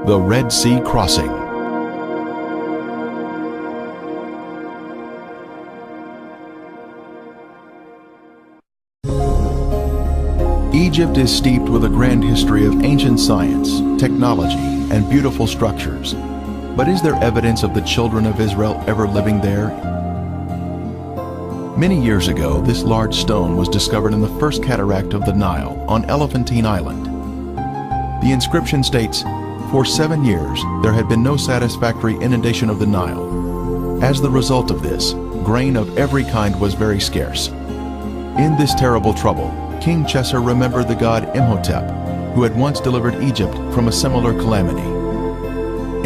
The Red Sea Crossing. Egypt is steeped with a grand history of ancient science, technology, and beautiful structures. But is there evidence of the children of Israel ever living there? Many years ago, this large stone was discovered in the first cataract of the Nile on Elephantine Island. The inscription states, "For 7 years, there had been no satisfactory inundation of the Nile. As the result of this, grain of every kind was very scarce." In this terrible trouble, King Chesser remembered the god Imhotep, who had once delivered Egypt from a similar calamity.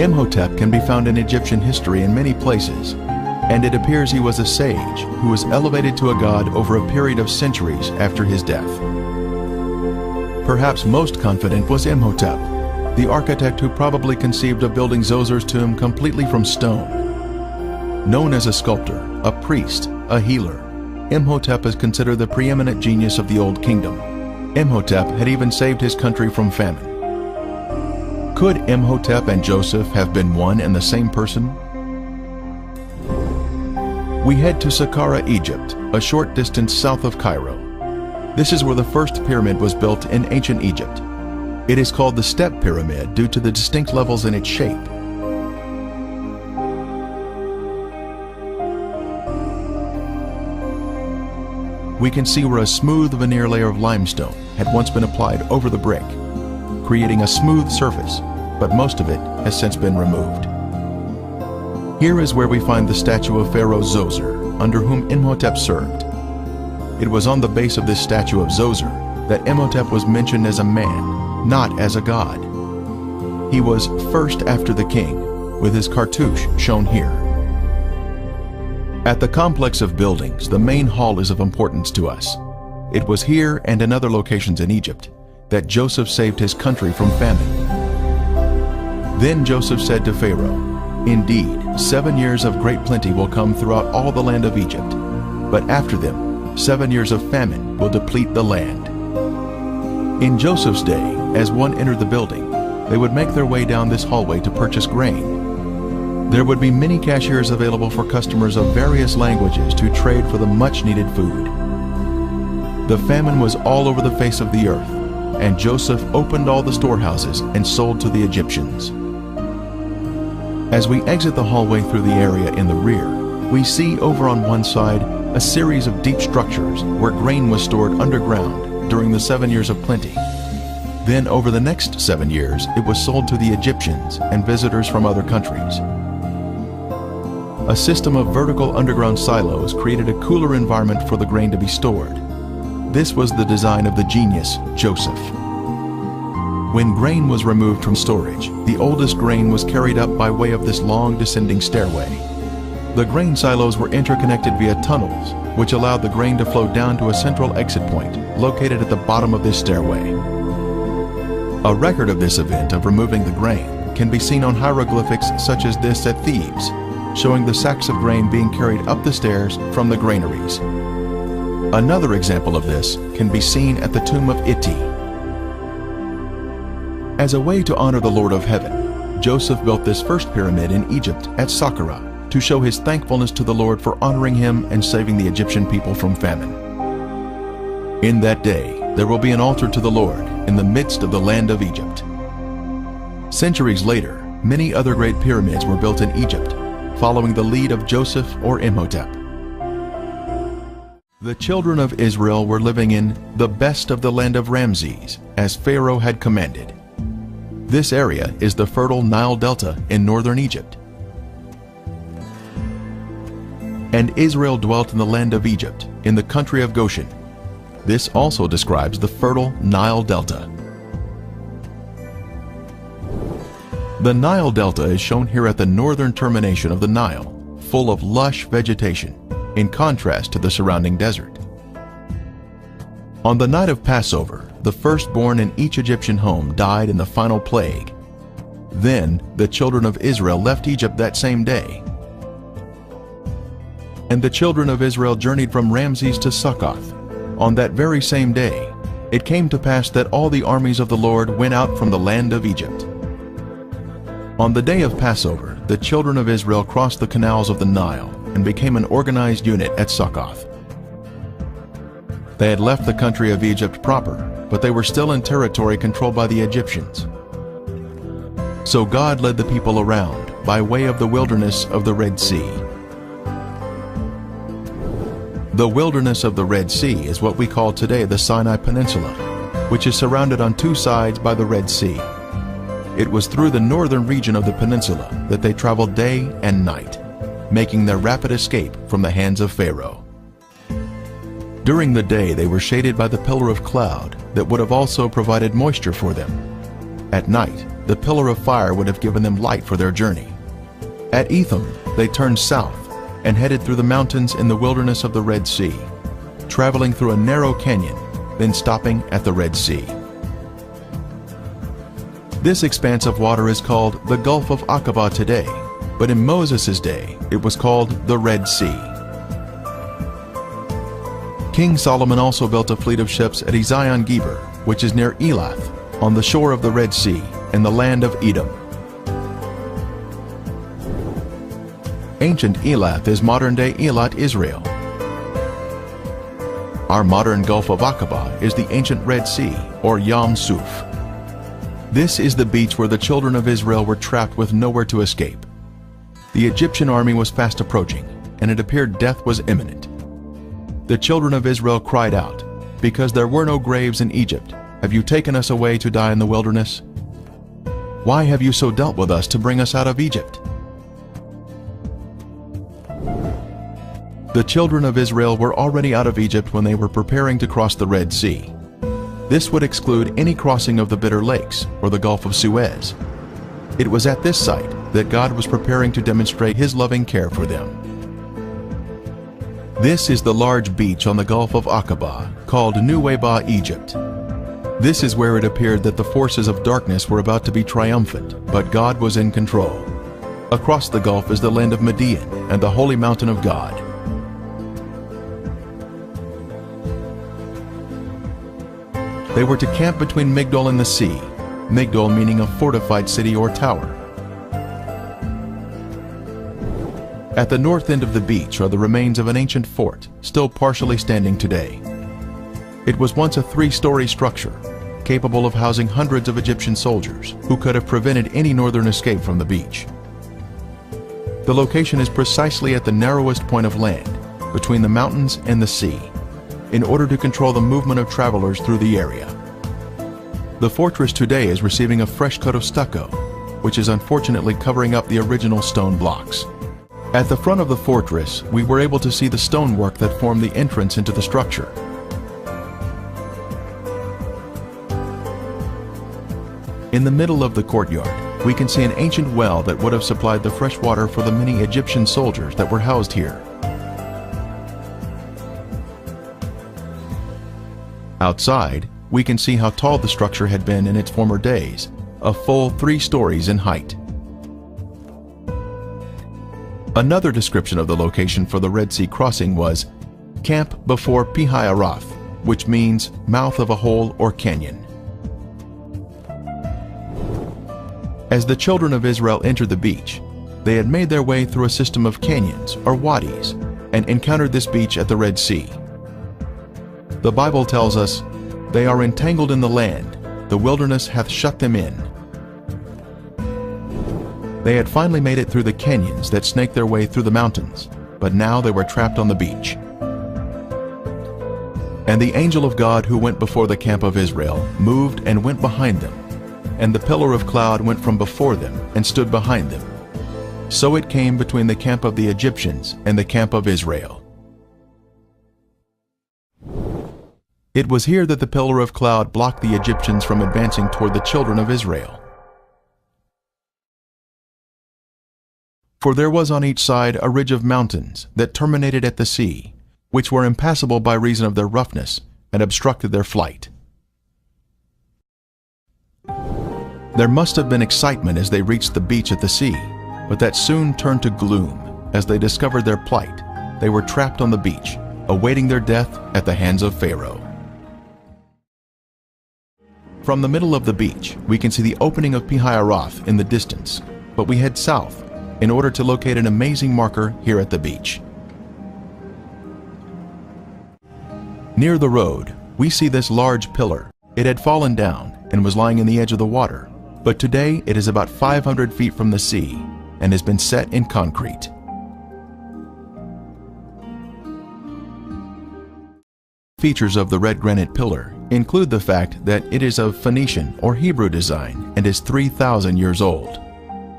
Imhotep can be found in Egyptian history in many places, and it appears he was a sage who was elevated to a god over a period of centuries after his death. Perhaps most confident was Imhotep, the architect who probably conceived of building Zozer's tomb completely from stone. Known as a sculptor, a priest, a healer, Imhotep is considered the preeminent genius of the Old Kingdom. Imhotep had even saved his country from famine. Could Imhotep and Joseph have been one and the same person? We head to Saqqara, Egypt, a short distance south of Cairo. This is where the first pyramid was built in ancient Egypt. It is called the Step Pyramid due to the distinct levels in its shape. We can see where a smooth veneer layer of limestone had once been applied over the brick, creating a smooth surface, but most of it has since been removed. Here is where we find the statue of Pharaoh Zoser, under whom Imhotep served. It was on the base of this statue of Zoser that Imhotep was mentioned as a man, not as a god. He was first after the king, with his cartouche shown here. At the complex of buildings, the main hall is of importance to us. It was here and in other locations in Egypt that Joseph saved his country from famine. Then Joseph said to Pharaoh, "Indeed, 7 years of great plenty will come throughout all the land of Egypt, but after them, 7 years of famine will deplete the land." In Joseph's day, as one entered the building, they would make their way down this hallway to purchase grain. There would be many cashiers available for customers of various languages to trade for the much-needed food. The famine was all over the face of the earth, and Joseph opened all the storehouses and sold to the Egyptians. As we exit the hallway through the area in the rear, we see over on one side a series of deep structures where grain was stored underground during the 7 years of plenty. Then over the next 7 years, it was sold to the Egyptians and visitors from other countries. A system of vertical underground silos created a cooler environment for the grain to be stored. This was the design of the genius, Joseph. When grain was removed from storage, the oldest grain was carried up by way of this long descending stairway. The grain silos were interconnected via tunnels, which allowed the grain to flow down to a central exit point located at the bottom of this stairway. A record of this event of removing the grain can be seen on hieroglyphics such as this at Thebes, showing the sacks of grain being carried up the stairs from the granaries. Another example of this can be seen at the tomb of Iti. As a way to honor the Lord of Heaven, Joseph built this first pyramid in Egypt at Saqqara to show his thankfulness to the Lord for honoring him and saving the Egyptian people from famine. In that day, there will be an altar to the Lord in the midst of the land of Egypt. Centuries later, many other great pyramids were built in Egypt, following the lead of Joseph or Imhotep. The children of Israel were living in the best of the land of Ramses, as Pharaoh had commanded. This area is the fertile Nile Delta in northern Egypt. And Israel dwelt in the land of Egypt, in the country of Goshen. This also describes the fertile Nile Delta. The Nile Delta is shown here at the northern termination of the Nile, full of lush vegetation, in contrast to the surrounding desert. On the night of Passover, the firstborn in each Egyptian home died in the final plague. Then the children of Israel left Egypt that same day. And the children of Israel journeyed from Ramses to Succoth. On that very same day, it came to pass that all the armies of the Lord went out from the land of Egypt. On the day of Passover, the children of Israel crossed the canals of the Nile and became an organized unit at Succoth. They had left the country of Egypt proper, but they were still in territory controlled by the Egyptians. So God led the people around by way of the wilderness of the Red Sea. The wilderness of the Red Sea is what we call today the Sinai Peninsula, which is surrounded on two sides by the Red Sea. It was through the northern region of the peninsula that they traveled day and night, making their rapid escape from the hands of Pharaoh. During the day they were shaded by the pillar of cloud that would have also provided moisture for them. At night, the pillar of fire would have given them light for their journey. At Etham, they turned south and headed through the mountains in the wilderness of the Red Sea, traveling through a narrow canyon, then stopping at the Red Sea. This expanse of water is called the Gulf of Aqaba today, but in Moses' day, it was called the Red Sea. King Solomon also built a fleet of ships at Ezion-Geber, which is near Elath, on the shore of the Red Sea, in the land of Edom. Ancient Elath is modern-day Eilat, Israel. Our modern Gulf of Aqaba is the ancient Red Sea, or Yam Suf. This is the beach where the children of Israel were trapped with nowhere to escape. The Egyptian army was fast approaching, and it appeared death was imminent. The children of Israel cried out, "Because there were no graves in Egypt, have you taken us away to die in the wilderness? Why have you so dealt with us to bring us out of Egypt?" The children of Israel were already out of Egypt when they were preparing to cross the Red Sea. This would exclude any crossing of the Bitter Lakes or the Gulf of Suez. It was at this site that God was preparing to demonstrate His loving care for them. This is the large beach on the Gulf of Aqaba, called Nuweiba, Egypt. This is where it appeared that the forces of darkness were about to be triumphant, but God was in control. Across the Gulf is the land of Midian and the holy mountain of God. They were to camp between Migdol and the sea, Migdol meaning a fortified city or tower. At the north end of the beach are the remains of an ancient fort, still partially standing today. It was once a three-story structure, capable of housing hundreds of Egyptian soldiers who could have prevented any northern escape from the beach. The location is precisely at the narrowest point of land, between the mountains and the sea, in order to control the movement of travelers through the area. The fortress today is receiving a fresh coat of stucco, which is unfortunately covering up the original stone blocks. At the front of the fortress, we were able to see the stonework that formed the entrance into the structure. In the middle of the courtyard, we can see an ancient well that would have supplied the fresh water for the many Egyptian soldiers that were housed here. Outside, we can see how tall the structure had been in its former days, a full 3 stories in height. Another description of the location for the Red Sea crossing was Camp before Pi-Hahiroth, which means mouth of a hole or canyon. As the children of Israel entered the beach, they had made their way through a system of canyons or wadis and encountered this beach at the Red Sea. The Bible tells us, "They are entangled in the land, the wilderness hath shut them in." They had finally made it through the canyons that snake their way through the mountains, but now they were trapped on the beach. And the angel of God who went before the camp of Israel moved and went behind them, and the pillar of cloud went from before them and stood behind them. So it came between the camp of the Egyptians and the camp of Israel. It was here that the pillar of cloud blocked the Egyptians from advancing toward the children of Israel. For there was on each side a ridge of mountains that terminated at the sea, which were impassable by reason of their roughness and obstructed their flight. There must have been excitement as they reached the beach at the sea, but that soon turned to gloom as they discovered their plight. They were trapped on the beach, awaiting their death at the hands of Pharaoh. From the middle of the beach, we can see the opening of Pi-Hahiroth in the distance, but we head south in order to locate an amazing marker here at the beach. Near the road, we see this large pillar. It had fallen down and was lying in the edge of the water, but today it is about 500 feet from the sea and has been set in concrete. Features of the red granite pillar include the fact that it is of Phoenician or Hebrew design and is 3,000 years old.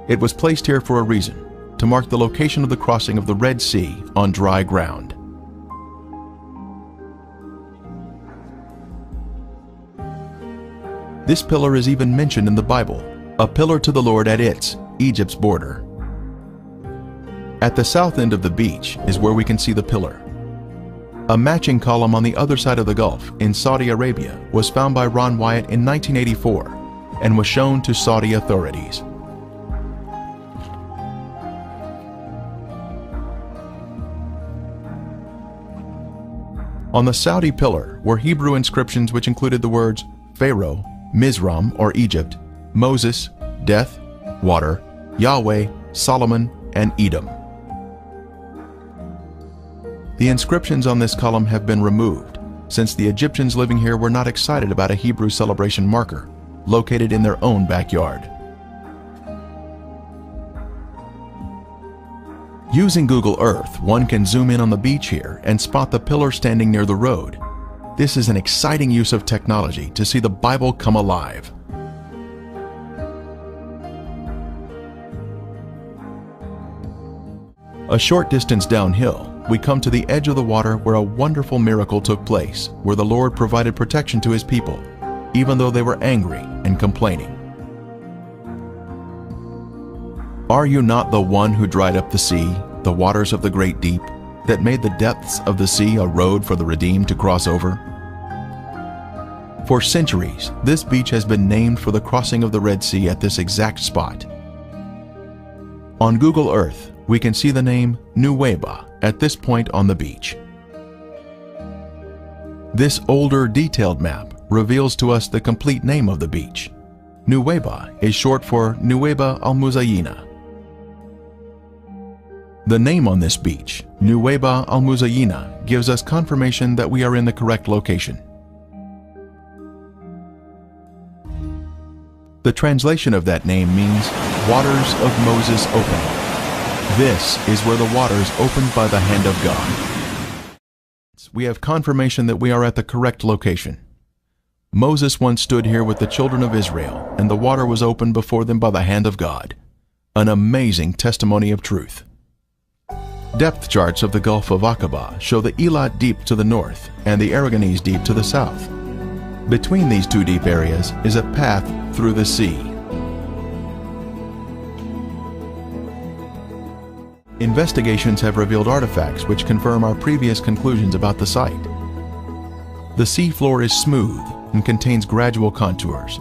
It was placed here for a reason, to mark the location of the crossing of the Red Sea on dry ground. This pillar is even mentioned in the Bible, a pillar to the Lord at its, Egypt's border. At the south end of the beach is where we can see the pillar. A matching column on the other side of the Gulf in Saudi Arabia was found by Ron Wyatt in 1984 and was shown to Saudi authorities. On the Saudi pillar were Hebrew inscriptions which included the words Pharaoh, Mizraim or Egypt, Moses, death, water, Yahweh, Solomon, and Edom. The inscriptions on this column have been removed since the Egyptians living here were not excited about a Hebrew celebration marker located in their own backyard. Using Google Earth, one can zoom in on the beach here and spot the pillar standing near the road. This is an exciting use of technology to see the Bible come alive. A short distance downhill, we come to the edge of the water where a wonderful miracle took place, where the Lord provided protection to His people, even though they were angry and complaining. Are you not the one who dried up the sea, the waters of the great deep, that made the depths of the sea a road for the redeemed to cross over? For centuries, this beach has been named for the crossing of the Red Sea at this exact spot. On Google Earth, we can see the name Nuweiba at this point on the beach. This older, detailed map reveals to us the complete name of the beach. Nuweiba is short for Nuweiba al-Muzayina. The name on this beach, Nuweiba al-Muzayina, gives us confirmation that we are in the correct location. The translation of that name means waters of Moses opening. This is where the waters opened by the hand of God. We have confirmation that we are at the correct location. Moses once stood here with the children of Israel, and the water was opened before them by the hand of God. An amazing testimony of truth. Depth charts of the Gulf of Aqaba show the Eilat Deep to the north and the Aragonese Deep to the south. Between these two deep areas is a path through the sea. Investigations have revealed artifacts which confirm our previous conclusions about the site. The seafloor is smooth and contains gradual contours.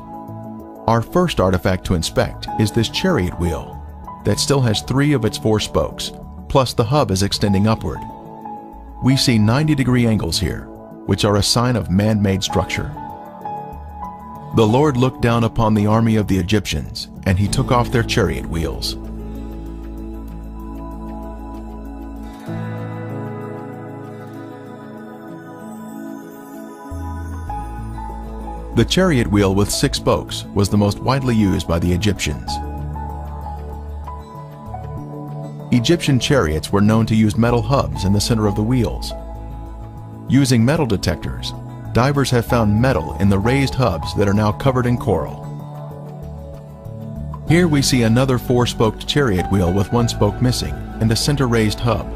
Our first artifact to inspect is this chariot wheel that still has 3 of its 4 spokes, plus the hub is extending upward. We see 90-degree angles here, which are a sign of man-made structure. The Lord looked down upon the army of the Egyptians, and He took off their chariot wheels. The chariot wheel with 6 spokes was the most widely used by the Egyptians. Egyptian chariots were known to use metal hubs in the center of the wheels. Using metal detectors, divers have found metal in the raised hubs that are now covered in coral. Here we see another 4-spoked chariot wheel with 1 spoke missing and a center raised hub.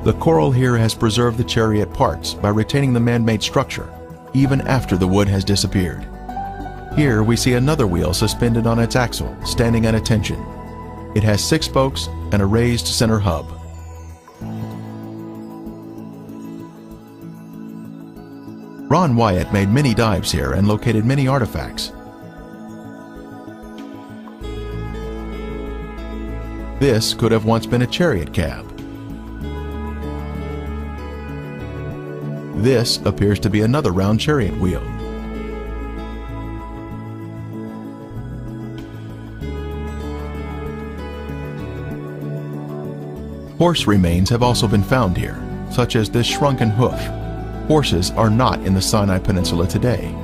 The coral here has preserved the chariot parts by retaining the man-made structure, even after the wood has disappeared. Here we see another wheel suspended on its axle, standing at attention. It has 6 spokes and a raised center hub. Ron Wyatt made many dives here and located many artifacts. This could have once been a chariot cab. This appears to be another round chariot wheel. Horse remains have also been found here, such as this shrunken hoof. Horses are not in the Sinai Peninsula today.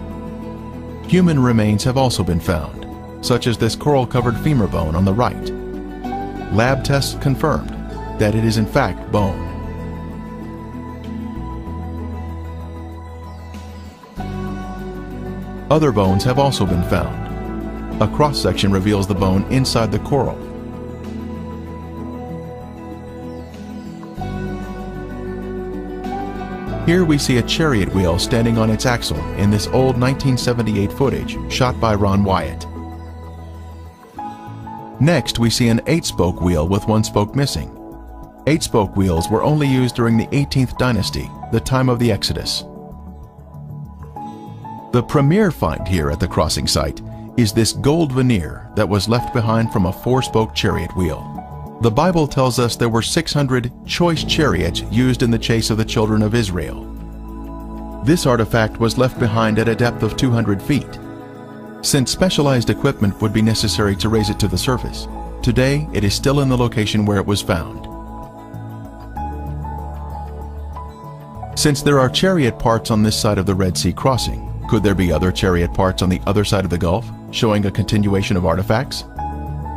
Human remains have also been found, such as this coral-covered femur bone on the right. Lab tests confirmed that it is in fact bone. Other bones have also been found. A cross-section reveals the bone inside the coral. Here we see a chariot wheel standing on its axle in this old 1978 footage shot by Ron Wyatt. Next, we see an 8-spoke wheel with 1 spoke missing. 8-spoke wheels were only used during the 18th dynasty, the time of the Exodus. The premier find here at the crossing site is this gold veneer that was left behind from a 4-spoke chariot wheel. The Bible tells us there were 600 choice chariots used in the chase of the children of Israel. This artifact was left behind at a depth of 200 feet. Since specialized equipment would be necessary to raise it to the surface, today it is still in the location where it was found. Since there are chariot parts on this side of the Red Sea crossing, could there be other chariot parts on the other side of the Gulf, showing a continuation of artifacts?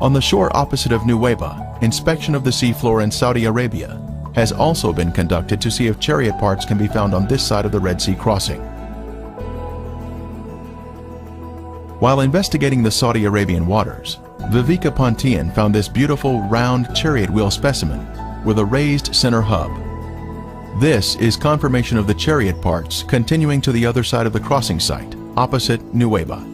On the shore opposite of Nuweiba, inspection of the seafloor in Saudi Arabia has also been conducted to see if chariot parts can be found on this side of the Red Sea crossing. While investigating the Saudi Arabian waters, Viveka Pontian found this beautiful round chariot wheel specimen with a raised center hub. This is confirmation of the chariot parts continuing to the other side of the crossing site, opposite Nuweiba.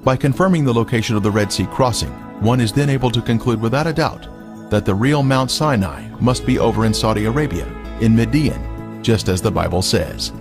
By confirming the location of the Red Sea crossing, one is then able to conclude without a doubt that the real Mount Sinai must be over in Saudi Arabia, in Midian, just as the Bible says.